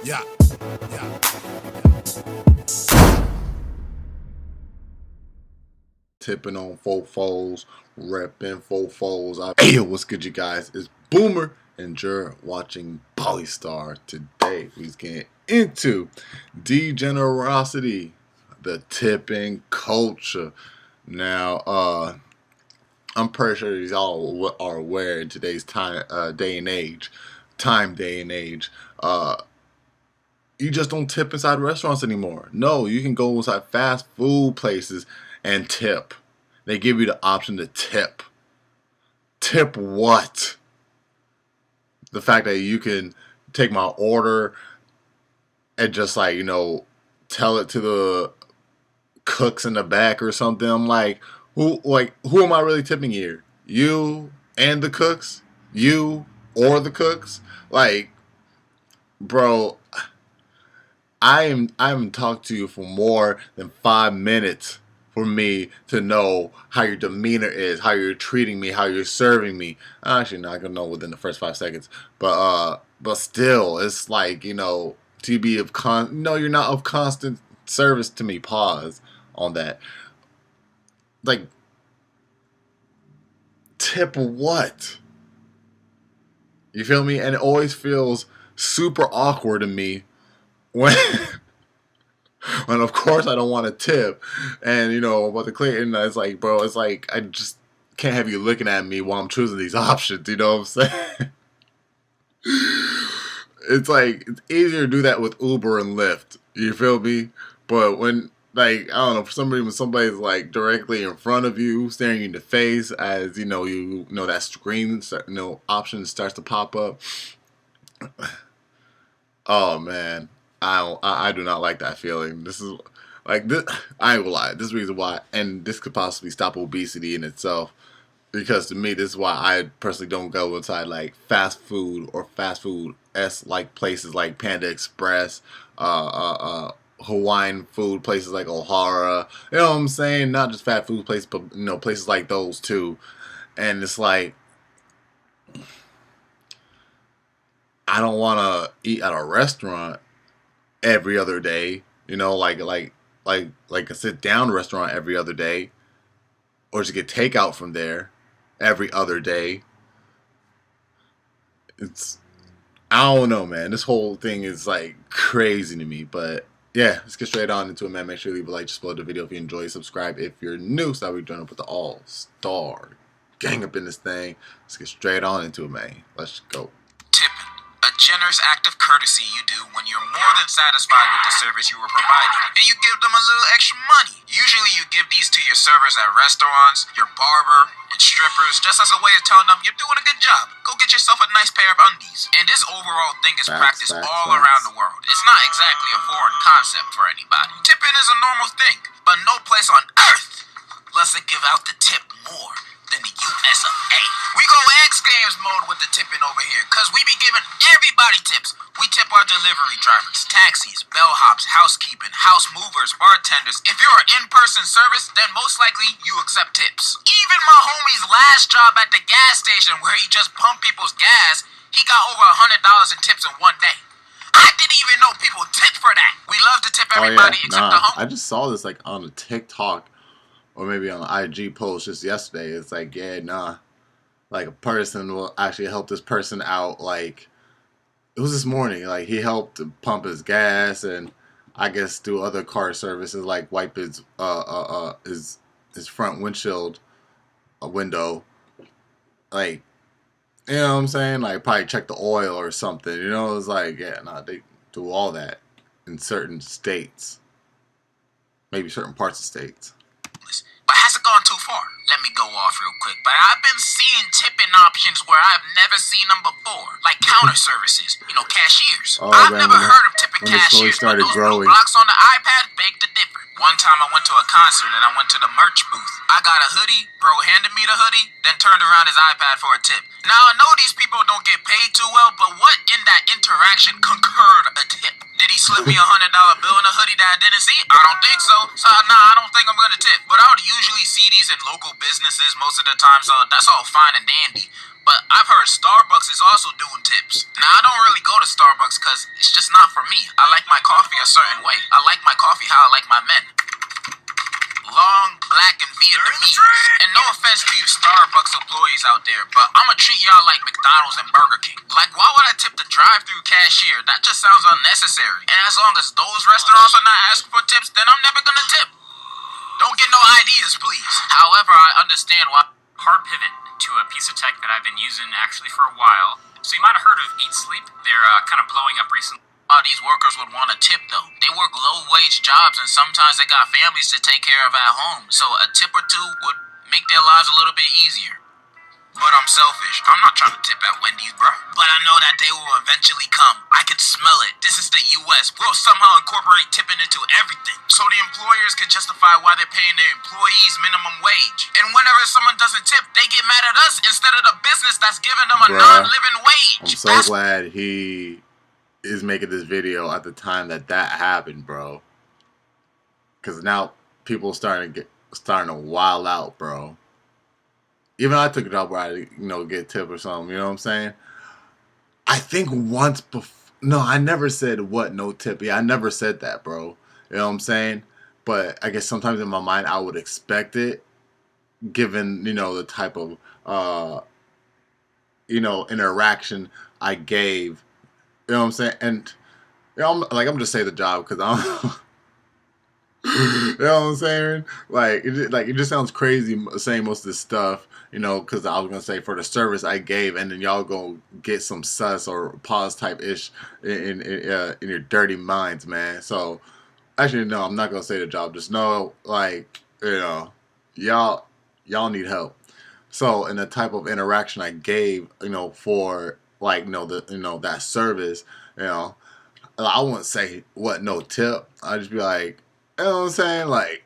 Yeah. Yeah. Tipping on fofos, repping fofos. Hey, what's good, you guys? It's Boomer, and you're watching Polystar. Today, we're getting into degenerosity, the tipping culture. Now, I'm pretty sure y'all are aware in today's day and age, uh, you just don't tip inside restaurants anymore. No, you can go inside fast food places and tip. They give you the option to tip. Tip what? The fact that you can take my order and just tell it to the cooks in the back or something. I'm like, who am I really tipping here? You and the cooks? You or the cooks? Like, bro, I haven't talked to you for more than 5 minutes for me to know how your demeanor is, how you're treating me, how you're serving me. I'm actually not gonna know within the first 5 seconds, but still, it's like, to be of no, you're not of constant service to me. Pause on that. Like, tip what? You feel me? And it always feels super awkward to me when when of course I don't want to tip, and about to clear, and it's like, bro, it's like I just can't have you looking at me while I'm choosing these options. You know what I'm saying? It's like it's easier to do that with Uber and Lyft. You feel me? But when, like, I don't know, for some reason, when somebody's like directly in front of you, staring you in the face, as that screen, option starts to pop up. Oh man, I do not like that feeling. This is like this. I ain't gonna lie. This is the reason why, and this could possibly stop obesity in itself. Because to me, this is why I personally don't go inside like fast food or fast food like places like Panda Express, Hawaiian food places like O'Hara. You know what I'm saying? Not just fast food places, but places like those too. And it's like, I don't want to eat at a restaurant every other day. Like a sit down restaurant every other day, or just get takeout from there every other day. It's, I don't know, man. This whole thing is like crazy to me. But yeah, let's get straight on into it, man. Make sure you leave a like, just below the video if you enjoy. Subscribe if you're new, so that we join up with the all-star gang up in this thing. Let's get straight on into it, man. Let's go. Tipping. A generous act of courtesy you do when you're more than satisfied with the service you were providing, and you give them a little extra money. Usually you give these to your servers at restaurants, your barber, and strippers, just as a way of telling them you're doing a good job. Go get yourself a nice pair of undies. And this overall thing is practiced all around the world. It's not exactly a foreign concept for anybody. Tipping is a normal thing, but no place on earth lets it give out the tip more than the US of A. We go X Games mode with the tipping over here, cause we be giving everybody tips. We tip our delivery drivers, taxis, bellhops, housekeeping, house movers, bartenders. If you're an in-person service, then most likely you accept tips. Even my homie's last job at the gas station, where he just pumped people's gas, he got over $100 in tips in one day. I didn't even know people tip for that. We love to tip everybody except the home. I just saw this like on a TikTok or maybe on an IG post just yesterday. It's like, yeah, nah. Like, a person will actually help this person out. Like, it was this morning. Like, he helped pump his gas and I guess do other car services, like wipe his front windshield window. Like, you know what I'm saying? Like, probably check the oil or something. It's like, yeah, nah, they do all that in certain states. Maybe certain parts of states. But has it gone too far? Let me go off real quick. But I've been seeing tipping options where I've never seen them before. Like counter services, cashiers. I've never heard of tipping cashiers, but those blue blocks on the iPad beg to differ. One time I went to a concert and I went to the merch booth. I got a hoodie, bro handed me the hoodie, then turned around his iPad for a tip. Now I know these people don't get paid too well, but what in that interaction concurred a tip? Did he slip me $100 bill in a hoodie that I didn't see? I don't think so. So nah, I don't think I'm gonna tip. But I would usually see these in local businesses most of the time, so that's all fine and dandy. But I've heard Starbucks is also doing tips. Now, I don't really go to Starbucks because it's just not for me. I like my coffee a certain way. I like my coffee how I like my men. Long, black, and Vietnamese. And no offense to you Starbucks employees out there, but I'ma treat y'all like McDonald's and Burger King. Like, why would I tip the drive-thru cashier? That just sounds unnecessary. And as long as those restaurants are not asking for tips, then I'm never gonna tip. Don't get no ideas, please. However, I understand why. Hard pivot to a piece of tech that I've been using actually for a while. So you might have heard of Eat Sleep. They're kind of blowing up recently. These workers would want a tip, though. They work low-wage jobs, and sometimes they got families to take care of at home. So a tip or two would make their lives a little bit easier. But I'm selfish. I'm not trying to tip at Wendy's, bro. But I know that day will eventually come. I can smell it. This is the U.S. We'll somehow incorporate tipping into everything. So the employers can justify why they're paying their employees minimum wage. And whenever someone doesn't tip, they get mad at us instead of the business that's giving them a non-living wage. I'm so glad he is making this video at the time that happened, bro. Because now people starting to wild out, bro. Even I took a job where I, get a tip or something. You know what I'm saying? I think once before. No, I never said what no tip. Yeah, I never said that, bro. You know what I'm saying? But I guess sometimes in my mind I would expect it, given the type of interaction I gave. You know what I'm saying? And I'm just saying the job because I'm. You know what I'm saying? It just sounds crazy saying most of this stuff, because I was gonna say for the service I gave, and then y'all go get some sus or pause type ish in your dirty minds, man. So actually, no, I'm not gonna say the job. Just know, y'all need help. So in the type of interaction I gave, for that service, I wouldn't say what no tip. I'd just be like. You know what I'm saying? Like,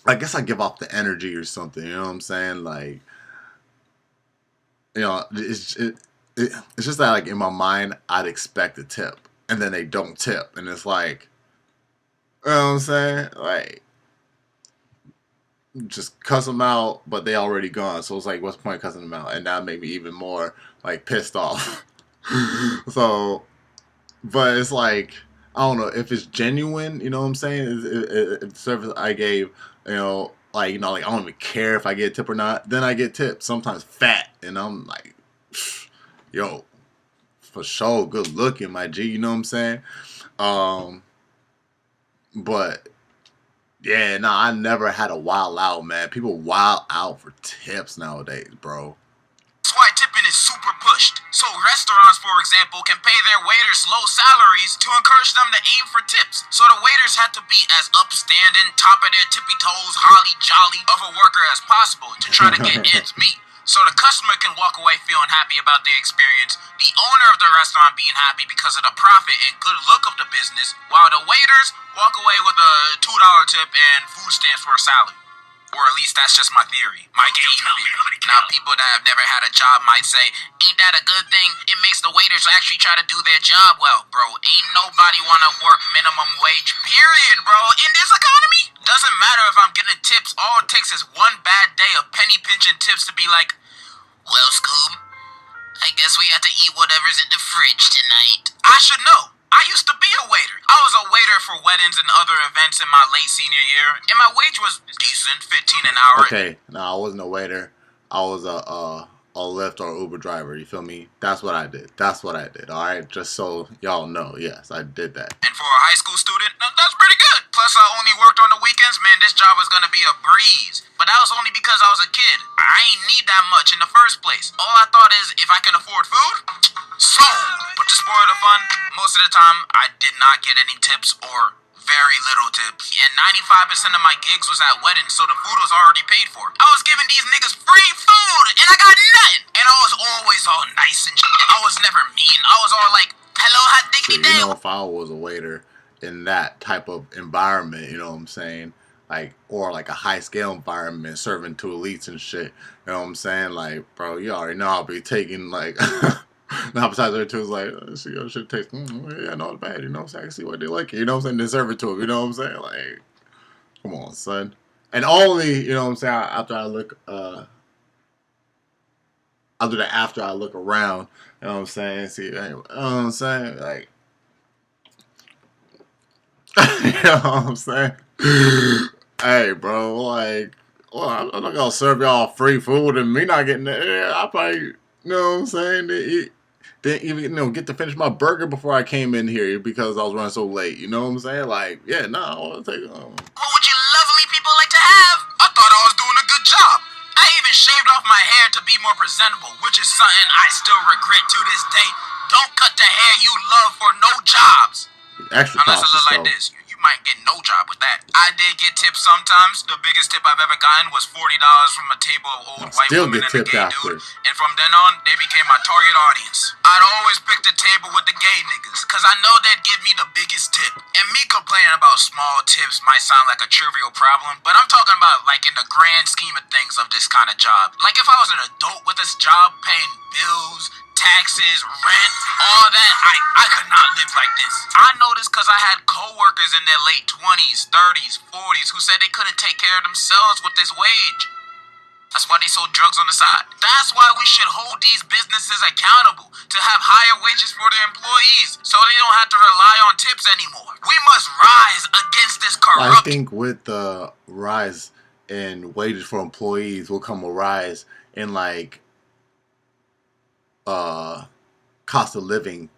I guess I give off the energy or something. You know what I'm saying? Like, it's just that, like, in my mind, I'd expect a tip. And then they don't tip. And it's like, you know what I'm saying? Like, just cuss them out, but they already gone. So it's like, what's the point of cussing them out? And that made me even more, like, pissed off. So, but it's like... I don't know if it's genuine, you know what I'm saying? If the service I gave, I don't even care if I get a tip or not. Then I get tips, sometimes fat, and I'm like, yo, for sure, good looking, my G. You know what I'm saying? But yeah, I never had a wild out, man. People wild out for tips nowadays, bro. That's why tipping is super pushed. So restaurants, for example, can pay their waiters low salaries to encourage them to aim for tips. So the waiters have to be as upstanding, top of their tippy toes, holly jolly of a worker as possible to try to get ends meet. So the customer can walk away feeling happy about their experience, the owner of the restaurant being happy because of the profit and good look of the business, while the waiters walk away with a $2 tip and food stamps for a salad. Or at least that's just my theory. My game theory. Now, people that have never had a job might say, ain't that a good thing? It makes the waiters actually try to do their job well, bro. Ain't nobody want to work minimum wage, period, bro. In this economy, doesn't matter if I'm getting tips. All it takes is one bad day of penny pinching tips to be like, well, Scoob, I guess we have to eat whatever's in the fridge tonight. I should know. I used to be a waiter. I was a waiter for weddings and other events in my late senior year, and my wage was decent, $15 an hour. Okay, no, I wasn't a waiter. I was a Lyft or Uber driver. You feel me? That's what I did. All right, just so y'all know. Yes, I did that. And for a high school student, that's pretty good. Plus, I only worked on the weekends. Man, this job was gonna be a breeze. But that was only because I was a kid. I ain't need that much in the first place. All I thought is, if I can afford food, sold. But to spoil the fun, most of the time, I did not get any tips or very little tips. And 95% of my gigs was at weddings, so the food was already paid for. I was giving these niggas free food, and I got nothing. And I was always all nice and shit. I was never mean. I was all like, hello, hot diggity day. If I was a waiter in that type of environment, you know what I'm saying? Or a high scale environment serving to elites and shit. You know what I'm saying? Like, bro, you already know I'll be taking the appetizer too is like, see your shit tastes, yeah, not bad, you know what I'm saying? I can see why they like it, you know what I'm saying? They serve it to them, you know what I'm saying? Like, come on, son. And only, you know what I'm saying, after other than after I look around. You know what I'm saying? See, you know what I'm saying? Like, you know what I'm saying? Hey, bro, like, well, I'm not gonna serve y'all free food and me not getting it. Yeah, I probably, you know what I'm saying? Didn't even, get to finish my burger before I came in here because I was running so late. You know what I'm saying? Like, yeah, no, I want to take. What would you lovely people like to have? I thought I was doing a good job. I even shaved off my hair to be more presentable, which is something I still regret to this day. Don't cut the hair you love for no jobs. Extra Unless it cautious look like though. this, you might get no job with that. I did get tips sometimes. The biggest tip I've ever gotten was $40 from a table of old white Still women get and a tipped gay after. dude. And from then on, they became my target audience. I'd always pick the table with the gay niggas, cause I know they'd give me the biggest tip. And me complaining about small tips might sound like a trivial problem, but I'm talking about like in the grand scheme of things of this kind of job. Like if I was an adult with this job paying bills, taxes, rent, all that, I could not live like this. I know this because I had coworkers in their late 20s, 30s, 40s who said they couldn't take care of themselves with this wage. That's why they sold drugs on the side. That's why we should hold these businesses accountable to have higher wages for their employees so they don't have to rely on tips anymore. We must rise against this corruption. I think with the rise in wages for employees will come a rise in like cost of living.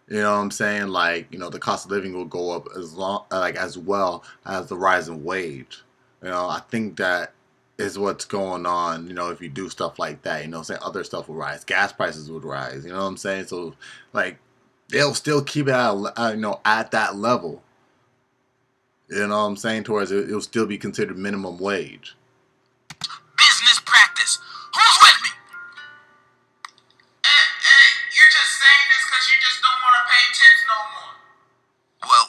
You know what I'm saying? Like, the cost of living will go up as well as the rise in wage. I think that is what's going on, if you do stuff like that, what I'm saying? Other stuff will rise. Gas prices would rise, you know what I'm saying? So, like, they'll still keep it at that level. You know what I'm saying? Towards it'll still be considered minimum wage. Business practice. Who's with me? You're just saying this because you just don't want to pay tips no more. Well,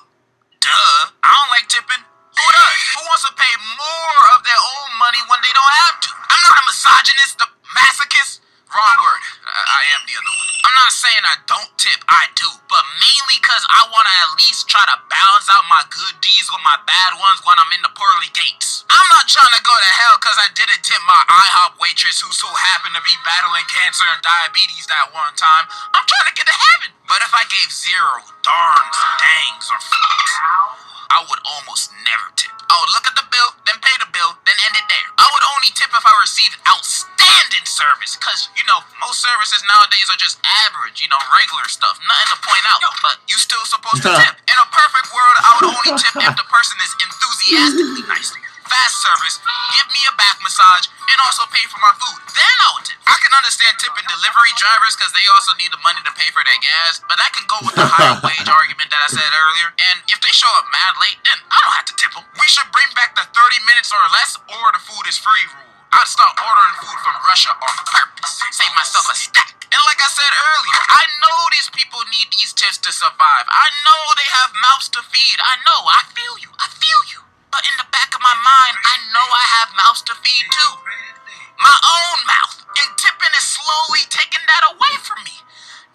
duh. I don't like tipping. Who does? Who wants to pay more of their own money when they don't have to? I'm not a misogynist, a masochist. Wrong word. I am the other one. I'm not saying I don't tip. I do. But mainly because I want to at least try to balance out my good deeds with my bad ones when I'm in the pearly gates. I'm not trying to go to hell because I didn't tip my IHOP waitress who so happened to be battling cancer and diabetes that one time. I'm trying to get to heaven. But if I gave zero, darns, dangs, or fucks, I would almost never tip. I would look at the bill, then pay the bill, then end it there. I would only tip if I received outstanding service, because, most services nowadays are just average, regular stuff. Nothing to point out, but you still supposed to tip. In a perfect world, I would only tip if the person is enthusiastically nice. Fast service, give me a back massage, and also pay for my food. Then I would tip. I can understand tipping delivery drivers because they also need the money to pay for their gas, but that can go with the higher wage argument that I said earlier. And if they show up mad late, then I don't have to tip them. We should bring back the 30 minutes or less or the food is free rule. I'd start ordering food from Russia on purpose. Save myself a stack. And like I said earlier, I know these people need these tips to survive. I know they have mouths to feed. I know. I feel you. But in the back of my mind, I know I have mouths to feed too. My own mouth. And tipping is slowly taking that away from me.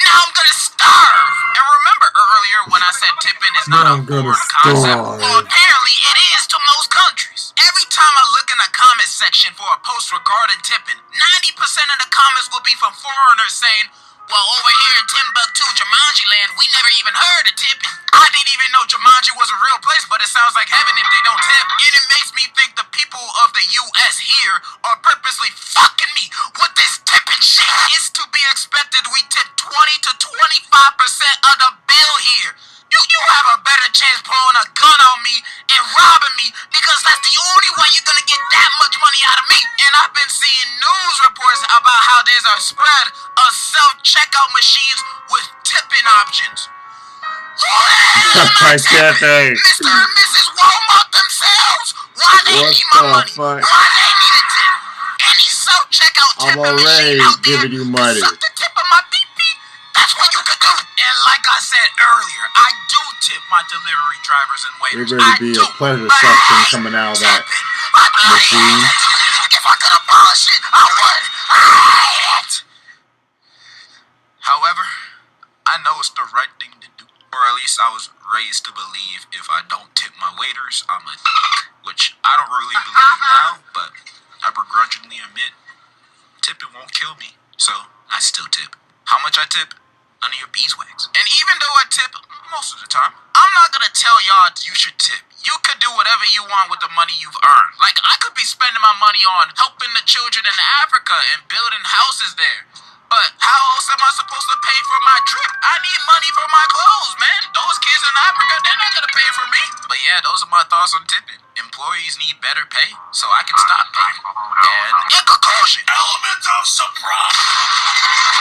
Now I'm gonna starve. And remember earlier when I said tipping is not a foreign concept? Well, apparently it is to most countries. Every time I look in the comment section for a post regarding tipping, 90% of the comments will be from foreigners saying, well, over here in Timbuktu, Jumanji land, we never even heard of tipping. I didn't even know Jumanji was a real place, but it sounds like heaven if they don't tip. And it makes me think the people of the U.S. here are purposely fucking me with this tipping shit. It's to be expected we tip 20 to 25% of the bill here. You have a better chance pulling a gun on me and robbing me because that's the only way you're gonna get that much money out of me. And I've been seeing news reports about how there's a spread of self-checkout machines with tipping options. Who the hell am I tipping? Mr. and Mrs. Walmart themselves? Why they need my money? Why they need a tip? Any self-checkout tipping machine out there can suck the tip of my pee-pee? That's what you could do. And like I said earlier, I do tip my delivery drivers and waiters. It really be a pleasure suction coming out of that machine. If I could abolish it, I would. I hate it. However, I know it's the right thing to do. Or at least I was raised to believe if I don't tip my waiters, I'm a which I don't really believe now, but I begrudgingly admit tipping won't kill me. So I still tip. How much I tip? None of your beeswax. And even though I tip most of the time, I'm not gonna tell y'all you should tip. You could do whatever you want with the money you've earned. Like, I could be spending my money on helping the children in Africa and building houses there. But how else am I supposed to pay for my trip? I need money for my clothes, man. Those kids in Africa, they're not gonna pay for me. But yeah, those are my thoughts on tipping. Employees need better pay, so I can stop paying. And in conclusion, element of surprise.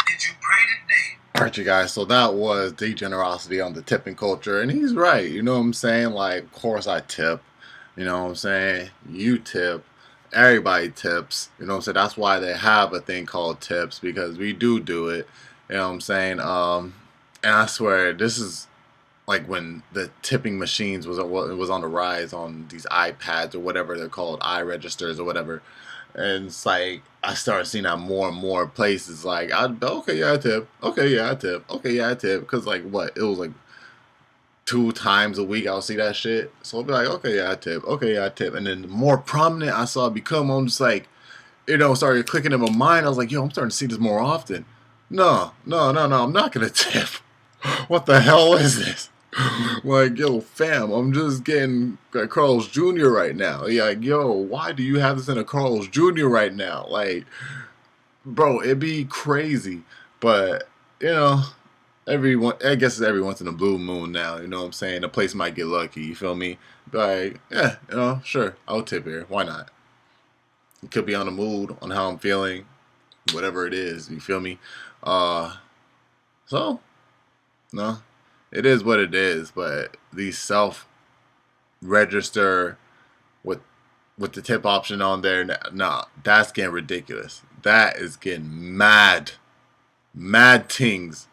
Did you pray today? Alright, you guys, so that was Degenerocity on the tipping culture, and he's right, you know what I'm saying? Like, of course I tip, you know what I'm saying? You tip, everybody tips, you know what I'm saying? That's why they have a thing called tips, because we do it, you know what I'm saying? And I swear, this is like when the tipping machines was on the rise on these iPads or whatever they're called, iRegisters or whatever. And it's like I started seeing that more and more places. Like, okay, yeah, I tip. Okay, yeah, I tip. Okay, yeah, I tip. Because like what? It was like 2 times a week I'll see that shit. So I'll be like, okay, yeah, I tip. Okay, yeah, I tip. And then the more prominent I saw it become, I'm just like, you know, started clicking in my mind. I was like, yo, I'm starting to see this more often. No, I'm not gonna tip. What the hell is this? Like, yo, fam, I'm just getting Carl's Jr. right now. Yeah, like, yo, why do you have this in a Carl's Jr. right now? Like, bro, it'd be crazy. But, you know, I guess it's every once in a blue moon now, you know what I'm saying? The place might get lucky, you feel me? Like, yeah, you know, sure, I'll tip here. Why not? It could be on the mood, on how I'm feeling, whatever it is, you feel me? So, no. It is what it is, but these self-register with the tip option on there, nah, that's getting ridiculous. That is getting mad things.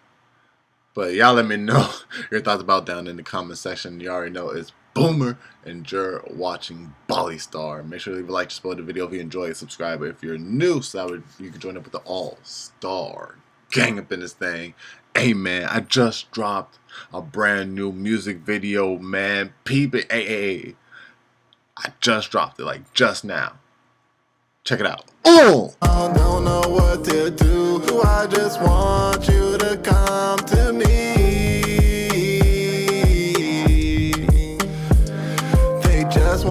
But y'all let me know your thoughts about down in the comment section. You already know it's Boomer, and you're watching Bali Star. Make sure to leave a like, support the video if you enjoy it, subscribe if you're new, so you can join up with the all-star gang up in this thing. Hey man, I just dropped a brand new music video, man. Peep it. Hey. I just dropped it, like just now. Check it out. Oh! I don't know what to do. I just want you to come.